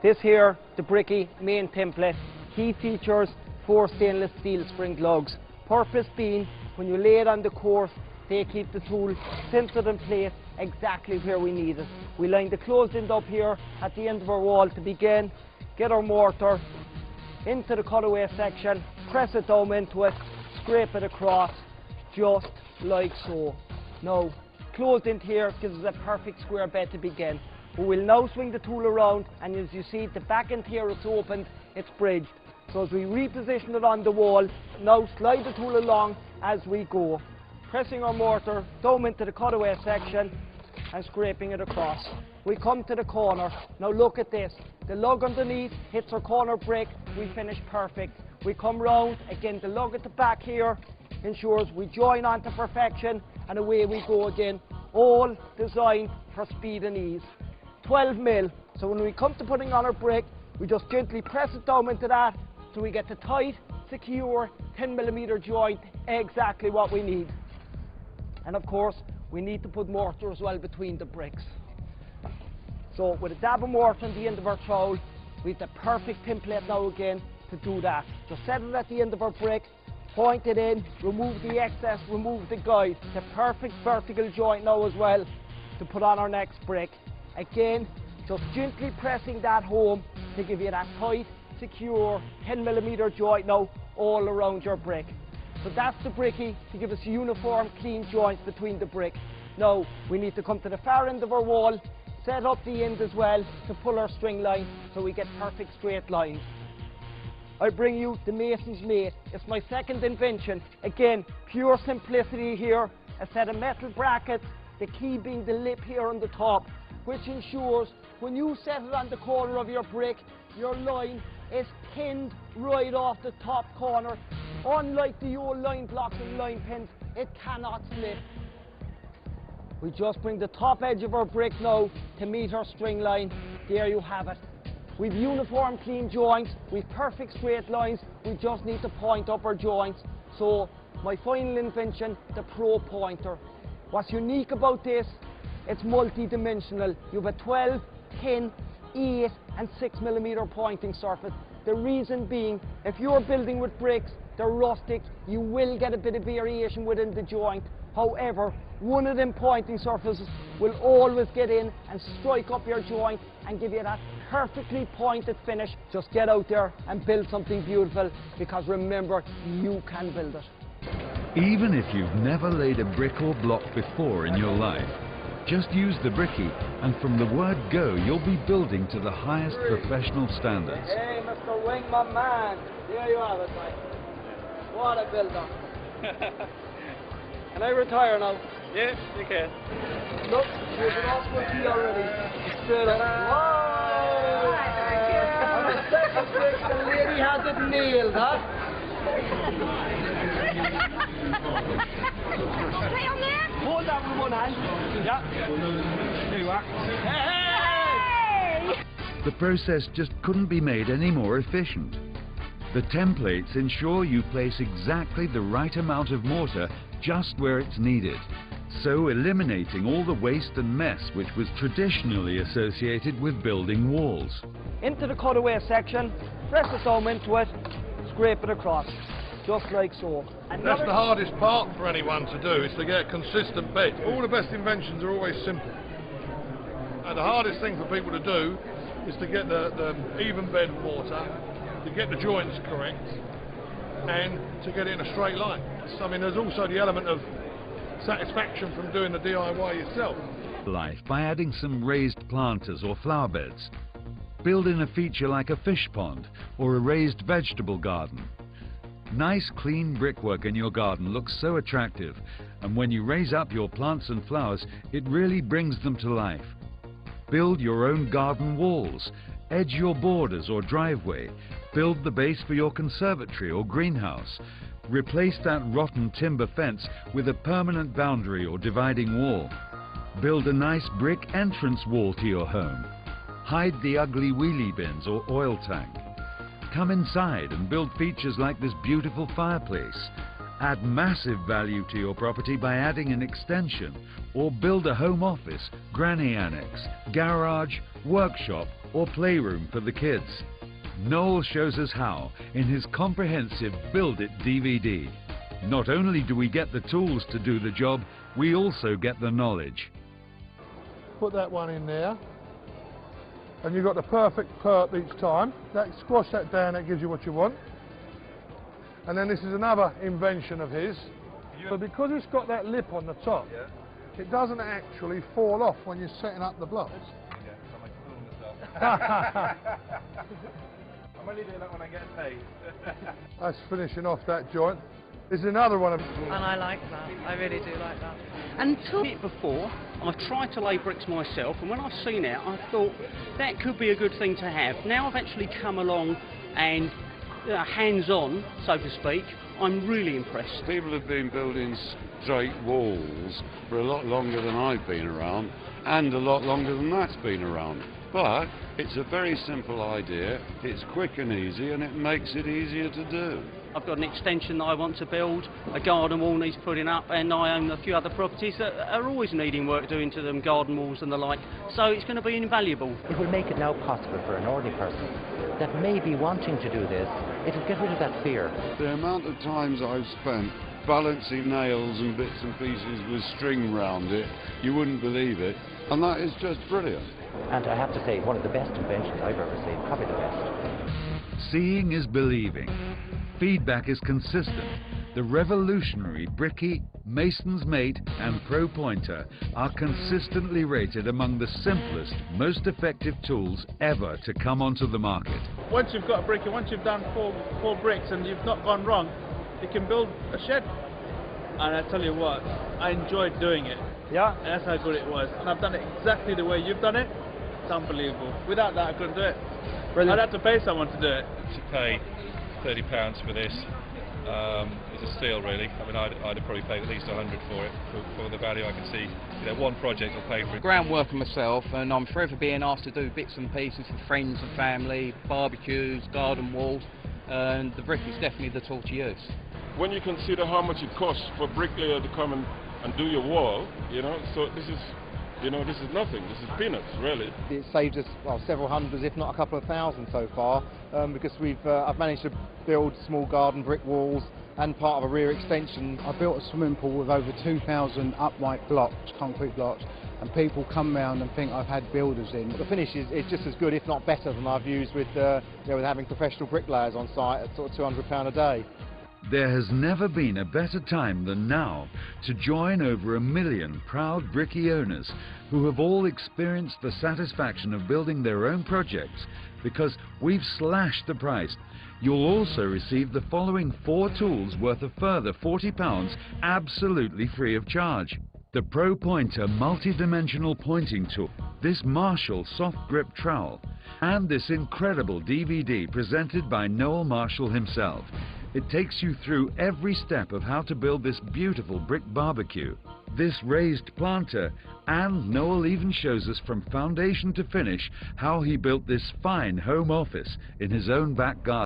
This here, the Bricky main template, key features 4 stainless steel spring lugs. Purpose being, when you lay it on the course, they keep the tool centered in place exactly where we need it. We line the closed end up here at the end of our wall to begin, get our mortar into the cutaway section, press it down into it, scrape it across, just like so. Now, closed end here gives us a perfect square bed to begin. We will now swing the tool around, and as you see, the back end here is opened, it's bridged. So as we reposition it on the wall, now slide the tool along as we go, pressing our mortar down into the cutaway section and scraping it across. We come to the corner. Now look at this. The lug underneath hits our corner brick, we finish perfect. We come round, again the lug at the back here ensures we join on to perfection, and away we go again. All designed for speed and ease. 12 mil, so when we come to putting on our brick, we just gently press it down into that so we get the tight, secure 10mm joint, exactly what we need. And of course, we need to put mortar as well between the bricks. So with a dab of mortar on the end of our trowel, we have the perfect template now again to do that. Just set it at the end of our brick, point it in, remove the excess, remove the guide. The perfect vertical joint now as well to put on our next brick. Again, just gently pressing that home to give you that tight, secure 10mm joint now all around your brick. So that's the Bricky to give us uniform, clean joints between the brick. Now, we need to come to the far end of our wall, set up the end as well to pull our string line so we get perfect straight lines. I bring you the Mason's Mate. It's my second invention. Again, pure simplicity here. A set of metal brackets, the key being the lip here on the top, which ensures when you set it on the corner of your brick, your line is pinned right off the top corner. Unlike the old line blocks and line pins, it cannot slip. We just bring the top edge of our brick now to meet our string line. There you have it. We've uniform clean joints, we've perfect straight lines, we just need to point up our joints. So my final invention, the Pro Pointer. What's unique about this, it's multi-dimensional. You have a 12, 10, 8 and 6mm pointing surface. The reason being, if you're building with bricks, they're rustic, you will get a bit of variation within the joint. However, one of them pointing surfaces will always get in and strike up your joint and give you that perfectly pointed finish. Just get out there and build something beautiful, because remember, you can build it. Even if you've never laid a brick or block before in your life, just use the Bricky, and from the word go, you'll be building to the highest professional standards. Hey, Mr. Wingman man, there you have it, mate. What a builder. Can I retire now? Yeah, you can. Look, there's an Oscar tea already. Straight up. Wow! On the second brick, the lady has it nailed, huh? Okay on there? Hold that with one hand. Yeah. There you are. Hey! The process just couldn't be made any more efficient. The templates ensure you place exactly the right amount of mortar just where it's needed, so eliminating all the waste and mess which was traditionally associated with building walls. Into the cutaway section, press the thumb into it, scrape it across, just like so. That's the hardest part for anyone to do, is to get a consistent bed. All the best inventions are always simple. And the hardest thing for people to do is to get the even bed mortar, to get the joints correct, and to get it in a straight line. So, I mean, there's also the element of satisfaction from doing the DIY yourself. Life by adding some raised planters or flower beds. Build in a feature like a fish pond or a raised vegetable garden. Nice clean brickwork in your garden looks so attractive, and when you raise up your plants and flowers, it really brings them to life. Build your own garden walls, edge your borders or driveway, build the base for your conservatory or greenhouse, replace that rotten timber fence with a permanent boundary or dividing wall. Build a nice brick entrance wall to your home. Hide the ugly wheelie bins or oil tank. Come inside and build features like this beautiful fireplace. Add massive value to your property by adding an extension, or build a home office, granny annex, garage, workshop or playroom for the kids. Noel shows us how in his comprehensive Build It DVD. Not only do we get the tools to do the job, we also get the knowledge. Put that one in there, and you've got the perfect perp each time. Squash that down, that gives you what you want. And then this is another invention of his. But because it's got that lip on the top, it doesn't actually fall off when you're setting up the blocks. I'm only doing that when I get paid. That's finishing off that joint. This is another one of... And I like that. I really do like that. Until it before, I've tried to lay bricks myself, and when I've seen it, I thought that could be a good thing to have. Now I've actually come along and hands-on, so to speak, I'm really impressed. People have been building straight walls for a lot longer than I've been around, and a lot longer than that's been around. But it's a very simple idea, it's quick and easy, and it makes it easier to do. I've got an extension that I want to build, a garden wall needs putting up, and I own a few other properties that are always needing work doing to them, garden walls and the like, so it's going to be invaluable. It will make it now possible for an ordinary person that may be wanting to do this, it'll get rid of that fear. The amount of times I've spent balancing nails and bits and pieces with string round it, you wouldn't believe it, and that is just brilliant. And I have to say, one of the best inventions I've ever seen, probably the best. Seeing is believing. Feedback is consistent. The revolutionary Bricky, Mason's Mate and Pro Pointer are consistently rated among the simplest, most effective tools ever to come onto the market. Once you've got a brick and once you've done four bricks and you've not gone wrong, you can build a shed. And I tell you what, I enjoyed doing it. Yeah. And that's how good it was. And I've done it exactly the way you've done it. It's unbelievable. Without that, I couldn't do it. Brilliant. I'd have to pay someone to do it. To pay £30 for this is a steal, really. I mean, I'd have probably paid at least 100 for it, for the value I can see. You know, one project will pay for it. Groundworker myself, and I'm forever being asked to do bits and pieces for friends and family, barbecues, garden walls, and the brick is definitely the tool to use. When you consider how much it costs for a bricklayer to come and do your wall, you know, so this is, you know, this is nothing. This is peanuts, really. It saved us, well, several hundreds, if not a couple of thousand so far, because I've managed to build small garden brick walls and part of a rear extension. I built a swimming pool with over 2,000 upright blocks, concrete blocks, and people come round and think I've had builders in. The finish is just as good, if not better, than I've used with, with having professional bricklayers on site at sort of £200 a day. There has never been a better time than now to join over 1 million proud Bricky owners who have all experienced the satisfaction of building their own projects because we've slashed the price. You'll also receive the following 4 tools worth a further £40 absolutely free of charge. The Pro Pointer multi-dimensional pointing tool, this Marshall soft grip trowel, and this incredible DVD presented by Noel Marshall himself. It takes you through every step of how to build this beautiful brick barbecue, this raised planter, and Noel even shows us from foundation to finish how he built this fine home office in his own back garden.